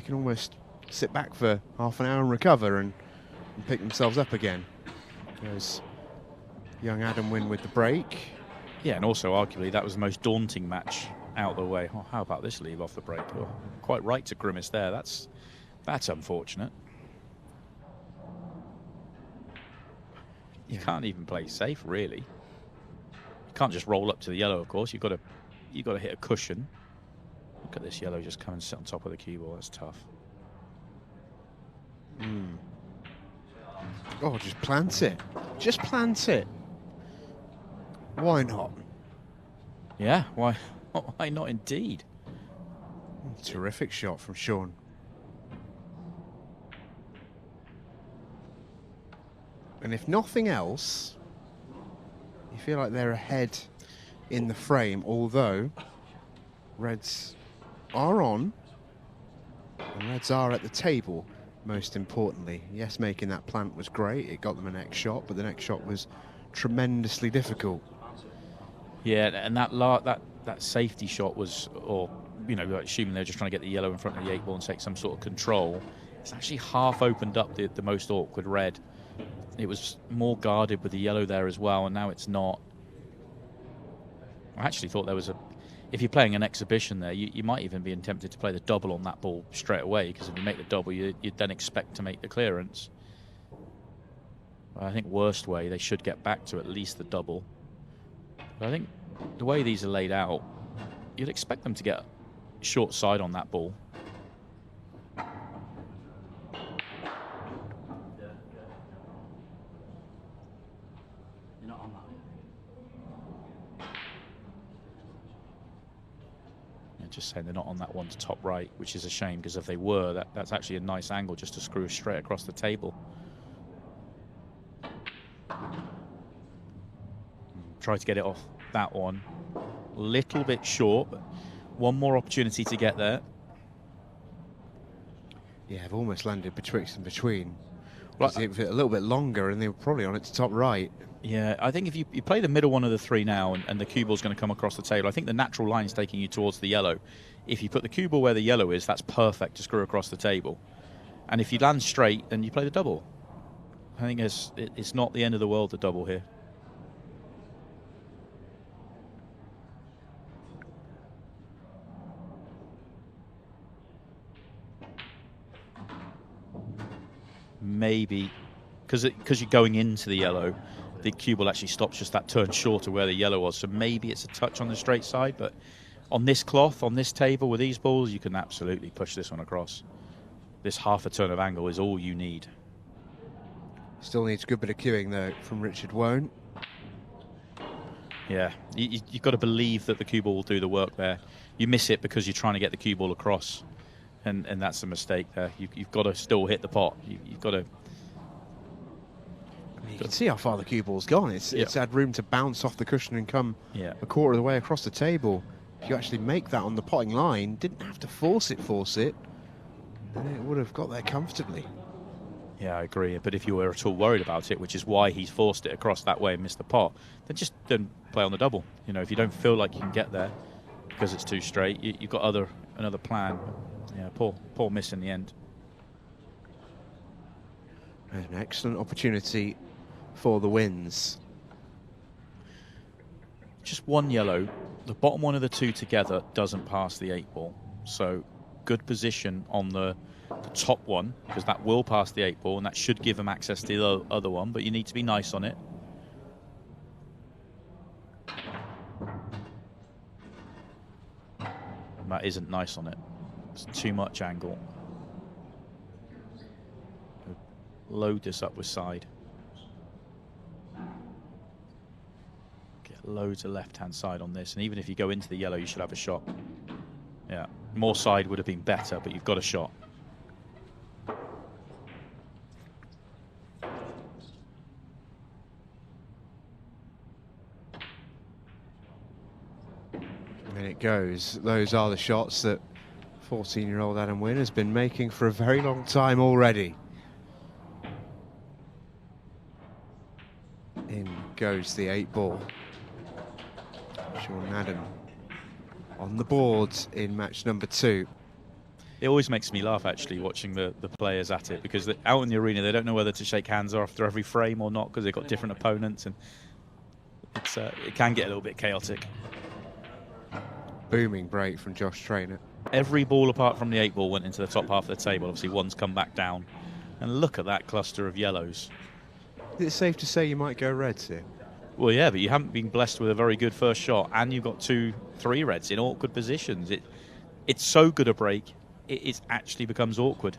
can almost sit back for half an hour and recover and pick themselves up again. There's young Adam Wynne with the break. Yeah, and also arguably that was the most daunting match out of the way. Oh, how about this leave off the break? Oh, quite right to grimace there. That's unfortunate. You can't even play safe, really. You can't just roll up to the yellow, of course. You've got to hit a cushion. Look at this yellow just come and sit on top of the cue ball. That's tough. Oh, just plant it. Just plant it. Why not? Yeah, why not indeed? Terrific shot from Sean. And if nothing else, you feel like they're ahead in the frame, although Reds are on, and Reds are at the table, most importantly. Yes, making that plant was great. It got them a next shot, but the next shot was tremendously difficult. Yeah, and that safety shot was, or, you know, assuming they're just trying to get the yellow in front of the 8 ball and take some sort of control, it's actually half opened up the most awkward red. It was more guarded with the yellow there as well, and now it's not. I actually thought there was if you're playing an exhibition there, you might even be tempted to play the double on that ball straight away, because if you make the double, you'd then expect to make the clearance. But I think worst way, they should get back to at least the double. But I think the way these are laid out, you'd expect them to get short side on that ball. Just saying they're not on that one to top right, which is a shame, because if they were, that's actually a nice angle just to screw straight across the table. Try to get it off that one. Little bit short, but one more opportunity to get there. Yeah, I've almost landed betwixt and between. Well, a little bit longer, and they were probably on it to top right. Yeah, I think if you play the middle one of the three now, and the cue ball's going to come across the table, I think the natural line is taking you towards the yellow. If you put the cue ball where the yellow is, that's perfect to screw across the table. And if you land straight, then you play the double. I think it's not the end of the world, the double here. Maybe, because you're going into the yellow, the cue ball actually stops just that turn short of where the yellow was. So maybe it's a touch on the straight side, but on this cloth, on this table with these balls, you can absolutely push this one across. This half a turn of angle is all you need. Still needs a good bit of cueing though from Richard Woan. Yeah, you've got to believe that the cue ball will do the work there. You miss it because you're trying to get the cue ball across, and that's a mistake there. You've got to still hit the pot. You've got to. You can see how far the cue ball's gone. It's had room to bounce off the cushion and come a quarter of the way across the table. If you actually make that on the potting line, didn't have to force it, then it would have got there comfortably. Yeah, I agree. But if you were at all worried about it, which is why he's forced it across that way and missed the pot, then just don't play on the double. You know, if you don't feel like you can get there because it's too straight, you've got another plan. Yeah, poor miss in the end. An excellent opportunity for the wins. Just one yellow. The bottom one of the two together doesn't pass the 8 ball. So good position on the top one, because that will pass the 8 ball, and that should give them access to the other one, but you need to be nice on it. And that isn't nice on it. It's too much angle. Load this up with side. Get loads of left-hand side on this, and even if you go into the yellow, you should have a shot. Yeah, more side would have been better, but you've got a shot. And it goes. Those are the shots that 14-year-old Adam Wynne has been making for a very long time already. In goes the 8 ball. Sean Adam on the board in match number 2. It always makes me laugh, actually, watching the players at it, because out in the arena, they don't know whether to shake hands after every frame or not, because they've got different opponents, and it can get a little bit chaotic. Booming break from Josh Traynor. Every ball apart from the 8-ball went into the top half of the table. Obviously, one's come back down. And look at that cluster of yellows. Is it safe to say you might go reds here? Well, yeah, but you haven't been blessed with a very good first shot, and you've got 2-3 reds in awkward positions. It's so good a break, it actually becomes awkward.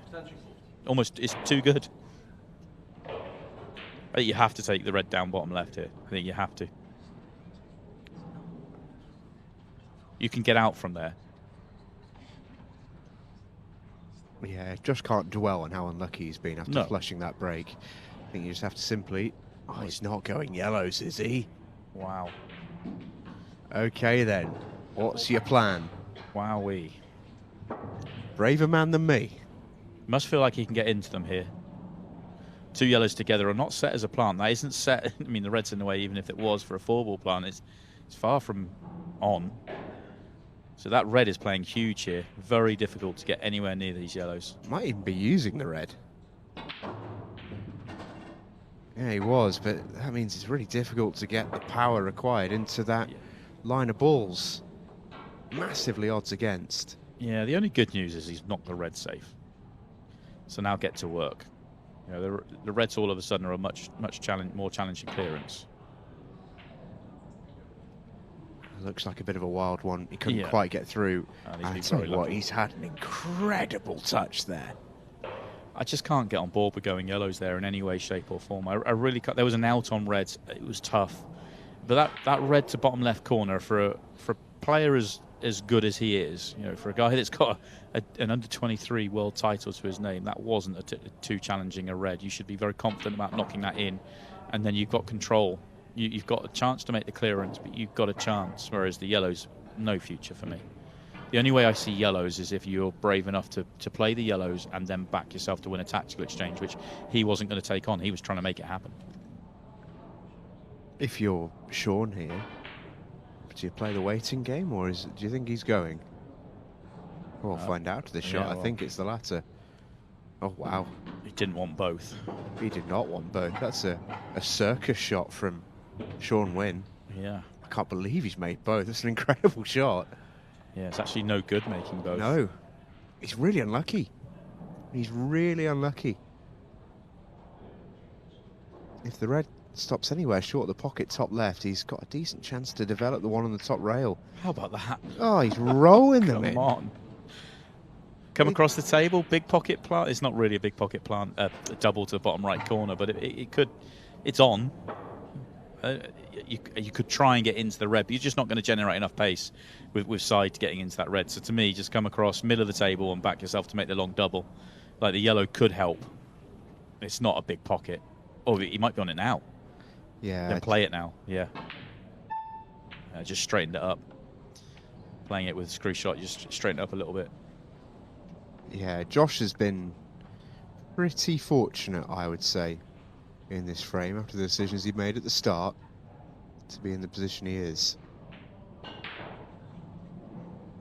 Almost, it's too good. I think you have to take the red down bottom left here. I think you have to. You can get out from there. Yeah, Josh can't dwell on how unlucky he's been after flushing that break. I think you just have to simply... Oh, he's not going yellows, is he? Wow. Okay, then. What's your plan? Wowee. Braver man than me. Must feel like he can get into them here. 2 yellows together are not set as a plant. That isn't set. I mean, the red's in the way, even if it was for a 4-ball plant. It's far from on. So that red is playing huge here. Very difficult to get anywhere near these yellows. Might even be using the red. Yeah, he was, but that means it's really difficult to get the power required into that line of balls. Massively odds against. Yeah, the only good news is he's knocked the red safe. So now get to work. You know, the reds all of a sudden are a much more challenging clearance. Looks like a bit of a wild one. He couldn't quite get through. I tell you what, he's had an incredible touch there. I just can't get on board with going yellows there in any way, shape or form. I really can't. There was an out on reds. It was tough. But that red to bottom left corner for a player as good as he is, you know, for a guy that's got an under-23 world title to his name, that wasn't too challenging a red. You should be very confident about knocking that in. And then you've got control. You've got a chance to make the clearance, but you've got a chance, whereas the yellows, no future for me. The only way I see yellows is if you're brave enough to play the yellows and then back yourself to win a tactical exchange, which he wasn't going to take on. He was trying to make it happen. If you're Shaun here, do you play the waiting game, or do you think he's going? We'll find out this shot. I think it's the latter. Oh, wow. He didn't want both. He did not want both. That's a circus shot from Shaun Wynne. Yeah. I can't believe he's made both. That's an incredible shot. Yeah, it's actually no good making both. No. He's really unlucky. He's really unlucky. If the red stops anywhere short of the pocket top left, he's got a decent chance to develop the one on the top rail. How about that? Oh, he's rolling them in. Come on. Come across the table, big pocket plant. It's not really a big pocket plant, a double to the bottom right corner, but it could. It's on. You could try and get into the red, but you're just not going to generate enough pace with side getting into that red. So to me, just come across middle of the table and back yourself to make the long double. Like the yellow could help. It's not a big pocket. Oh, he might be on it now. Yeah. Then play it now. Yeah. Just straightened it up. Playing it with a screw shot, just straightened it up a little bit. Yeah, Josh has been pretty fortunate, I would say, in this frame after the decisions he made at the start to be in the position he is.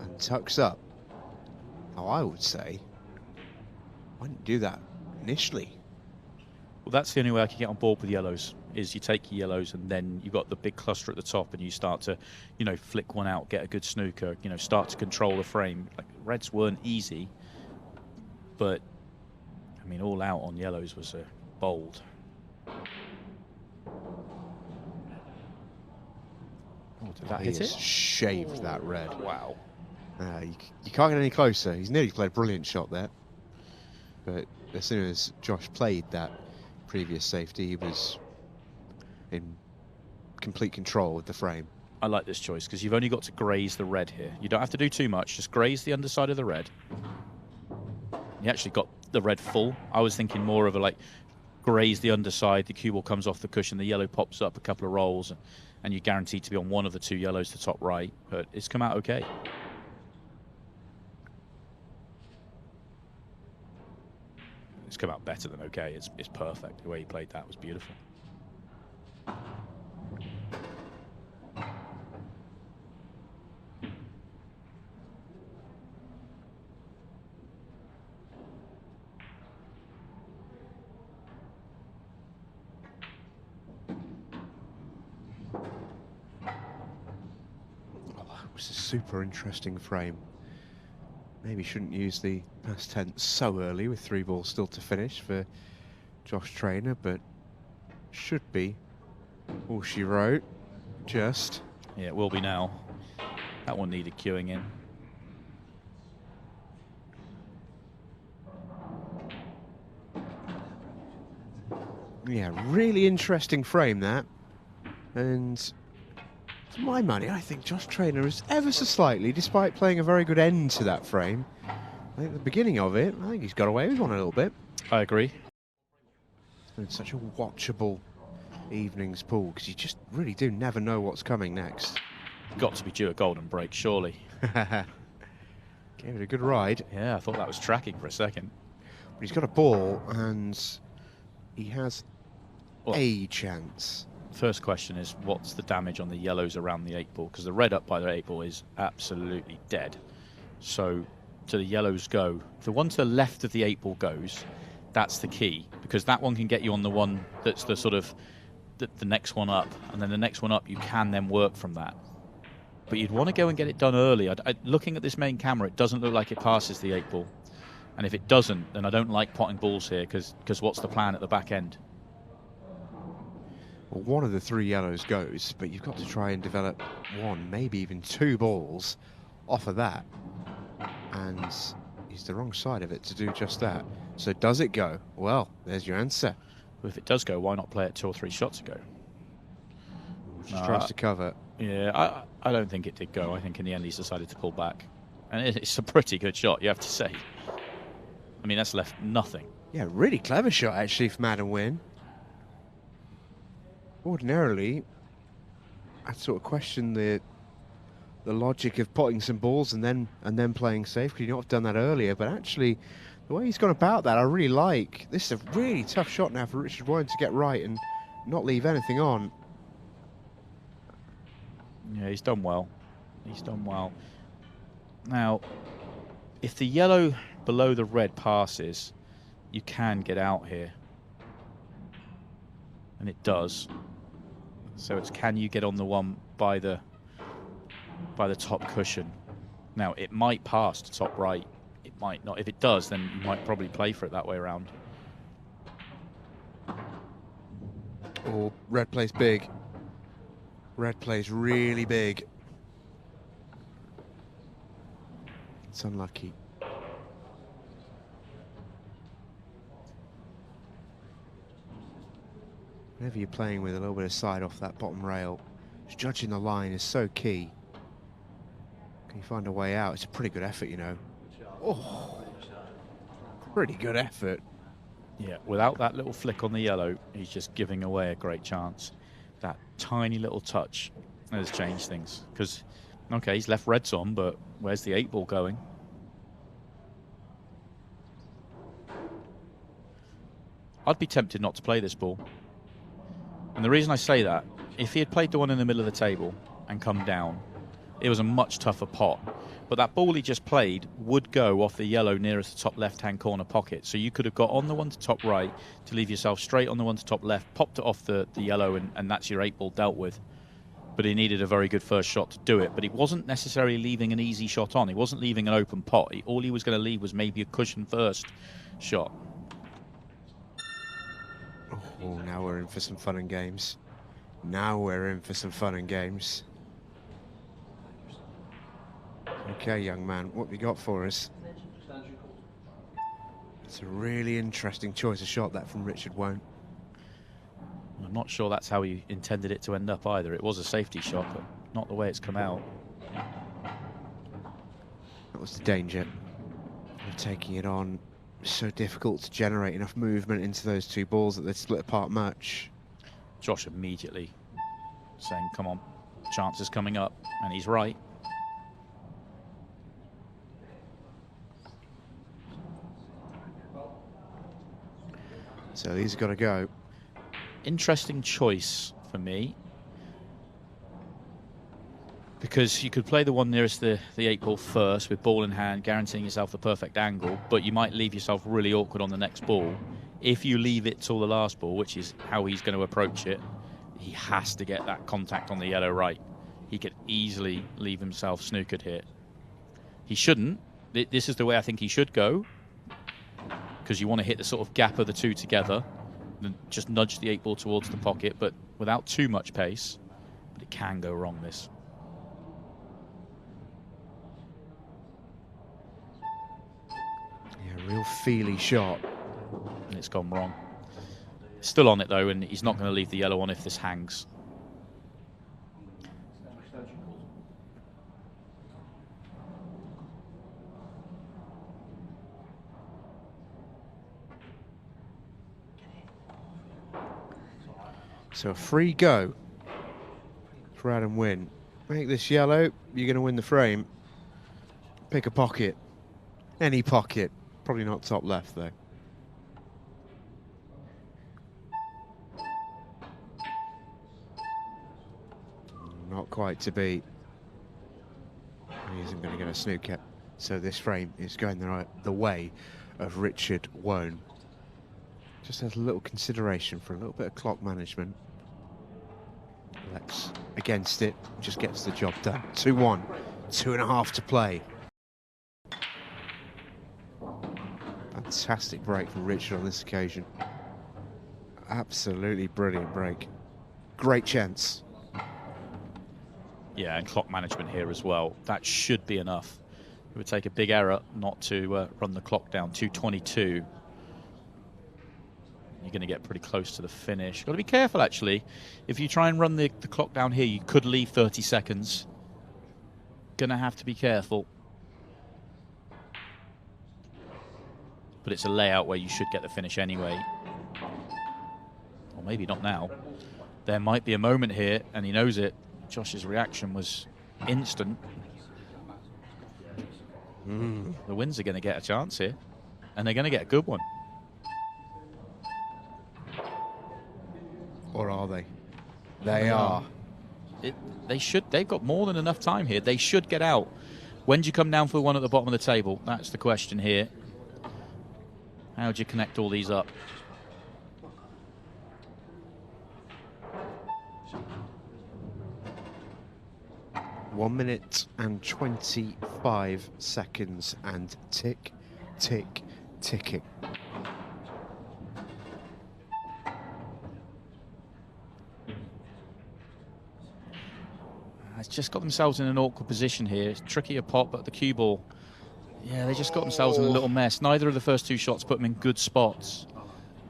And tucks up. Now, I would say, why didn't you do that initially? Well, that's the only way I can get on board with yellows, is you take your yellows and then you've got the big cluster at the top and you start to, you know, flick one out, get a good snooker, you know, start to control the frame. Like, reds weren't easy, but, I mean, all out on yellows was bold. Oh, did that hit it? Shaved that red. Wow. You can't get any closer. He's nearly played a brilliant shot there. But as soon as Josh played that previous safety, he was in complete control of the frame. I like this choice because you've only got to graze the red here. You don't have to do too much. Just graze the underside of the red. You actually got the red full. I was thinking more of a graze the underside, the cue ball comes off the cushion, the yellow pops up a couple of rolls, and you're guaranteed to be on one of the 2 yellows to top right. But it's come out okay. It's come out better than okay. It's perfect. The way he played that was beautiful. super interesting frame. Maybe shouldn't use the past tense so early with 3 balls still to finish for Josh Traynor, but should be all she wrote. Just. Yeah, it will be now. That one needed queuing in. Yeah, really interesting frame that. And for my money, I think Josh Traynor is ever so slightly, despite playing a very good end to that frame. I think the beginning of it, I think he's got away with one a little bit. I agree. It's been such a watchable evening's pool because you just really do never know what's coming next. Got to be due a golden break, surely. Gave it a good ride. Yeah, I thought that was tracking for a second. But he's got a ball and he has a chance. First question is, what's the damage on the yellows around the 8 ball? Because the red up by the 8 ball is absolutely dead. So to the yellows go. If the one to the left of the 8 ball goes, that's the key, because that one can get you on the one that's the sort of the next one up, and then the next one up you can then work from that. But you'd want to go and get it done early. Looking at this main camera, it doesn't look like it passes the 8 ball. And if it doesn't, then I don't like potting balls here, because what's the plan at the back end? Well, one of the 3 yellows goes, but you've got to try and develop 1, maybe even 2 balls off of that. And he's the wrong side of it to do just that. So does it go? Well, there's your answer. Well, if it does go, why not play it 2 or 3 shots ago? Just tries to cover. Yeah, I don't think it did go. I think in the end he's decided to pull back. And it's a pretty good shot, you have to say. I mean, that's left nothing. Yeah, really clever shot, actually, from Adam Wynne. Ordinarily, I'd sort of question the logic of potting some balls and then playing safe. Could you not have done that earlier? But actually, the way he's gone about that, I really like. This is a really tough shot now for Richard Woan to get right and not leave anything on. Yeah, he's done well. He's done well. Now, if the yellow below the red passes, you can get out here. And it does. So it's, can you get on the one by the top cushion? Now, it might pass to top right. It might not. If it does, then you might probably play for it that way around. Oh, red plays big. Red plays really big. It's unlucky. Whenever you're playing with a little bit of side off that bottom rail, just judging the line is so key. Can you find a way out? It's a pretty good effort, you know. Oh, pretty good effort. Yeah, without that little flick on the yellow, he's just giving away a great chance. That tiny little touch has changed things. Because, okay, he's left reds on, but where's the 8 ball going? I'd be tempted not to play this ball. And the reason I say that, if he had played the one in the middle of the table and come down, it was a much tougher pot. But that ball he just played would go off the yellow nearest the top left-hand corner pocket. So you could have got on the one to top right to leave yourself straight on the one to top left, popped it off the yellow, and that's your 8 ball dealt with. But he needed a very good first shot to do it. But he wasn't necessarily leaving an easy shot on. He wasn't leaving an open pot. All he was going to leave was maybe a cushion first shot. Oh, now we're in for some fun and games. Now we're in for some fun and games. Okay, young man, what have you got for us? It's a really interesting choice of shot, that from Richard Woan. I'm not sure that's how he intended it to end up either. It was a safety shot, but not the way it's come out. That was the danger of taking it on. So difficult to generate enough movement into those 2 balls that they'd split apart much. Josh immediately saying, come on, chance is coming up, and he's right. So these have got to go. Interesting choice for me, because you could play the one nearest the 8 ball first with ball in hand, guaranteeing yourself the perfect angle, but you might leave yourself really awkward on the next ball. If you leave it till the last ball, which is how he's going to approach it, he has to get that contact on the yellow right. he could easily leave himself snookered here. He shouldn't. This is the way I think he should go, because you want to hit the sort of gap of the two together and just nudge the 8-ball towards the pocket, but without too much pace. But it can go wrong, this. Yeah, real feely shot. And it's gone wrong. Still on it, though, and he's not going to leave the yellow on if this hangs. So a free go for Adam Wynne. Make this yellow, you're going to win the frame. Pick a pocket. Any pocket. Probably not top left, though. Not quite to beat. He isn't going to get a snooker. So this frame is going the way of Richard Woan. Just has a little consideration for a little bit of clock management. Lex against it, just gets the job done. 2-1, 2.5 to play. Fantastic break from Richard on this occasion. Absolutely brilliant break. Great chance. Yeah, and clock management here as well. That should be enough. It would take a big error not to run the clock down. 2:22. You're going to get pretty close to the finish. Got to be careful, actually. If you try and run the clock down here, you could leave 30 seconds. Going to have to be careful. But it's a layout where you should get the finish anyway. Or maybe not now. There might be a moment here, and he knows it. Josh's reaction was instant. The Winns are going to get a chance here, and they're going to get a good one. Or are they? They are. They should. They've got more than enough time here. They should get out. When do you come down for one at the bottom of the table? That's the question here. How do you connect all these up? One minute and 25 seconds, and tick, tick, ticking. It's just got themselves in an awkward position here. It's tricky a pot, but the cue ball, yeah, they just got themselves in a little mess. Neither of the first two shots put them in good spots,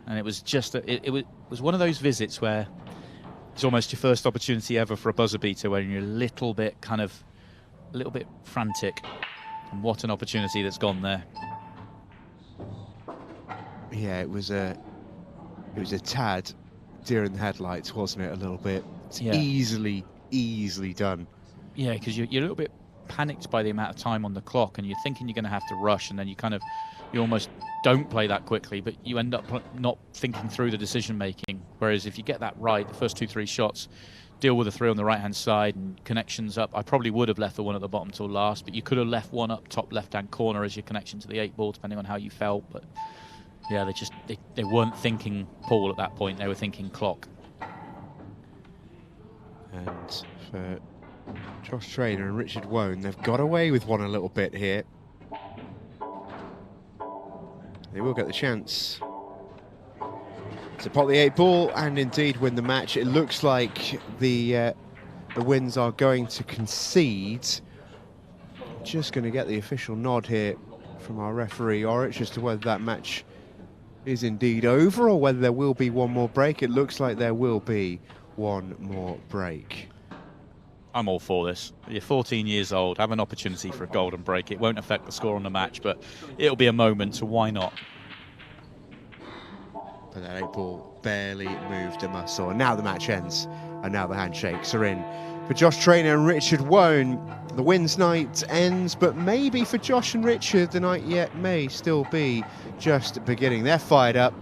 and it was just it was one of those visits where it's almost your first opportunity ever for a buzzer beater, where you're a little bit frantic. And what an opportunity that's gone there. Yeah, it was a tad deer in the headlights, wasn't it? A little bit. It's easily done. Yeah, because you're a little bit panicked by the amount of time on the clock, and you're thinking you're going to have to rush, and then you almost don't play that quickly, but you end up not thinking through the decision making. Whereas if you get that right, the first 2-3 shots, deal with the 3 on the right hand side and connections up. I probably would have left the 1 at the bottom till last, but you could have left 1 up top left hand corner as your connection to the 8-ball, depending on how you felt. But yeah, they weren't thinking Paul at that point, they were thinking clock. And for Josh Traynor and Richard Woan, they've got away with one a little bit here. They will get the chance to pot the 8-ball and indeed win the match. It looks like the Winns are going to concede. Just going to get the official nod here from our referee Orich as to whether that match is indeed over or whether there will be one more break. It looks like there will be one more break. I'm all for this. You're 14 years old, have an opportunity for a golden break. It won't affect the score on the match, but it'll be a moment, so why not? But that 8-ball barely moved a muscle. And now the match ends, and now the handshakes are in. For Josh Traynor and Richard Woan, the Winns night ends, but maybe for Josh and Richard, the night yet may still be just beginning. They're fired up.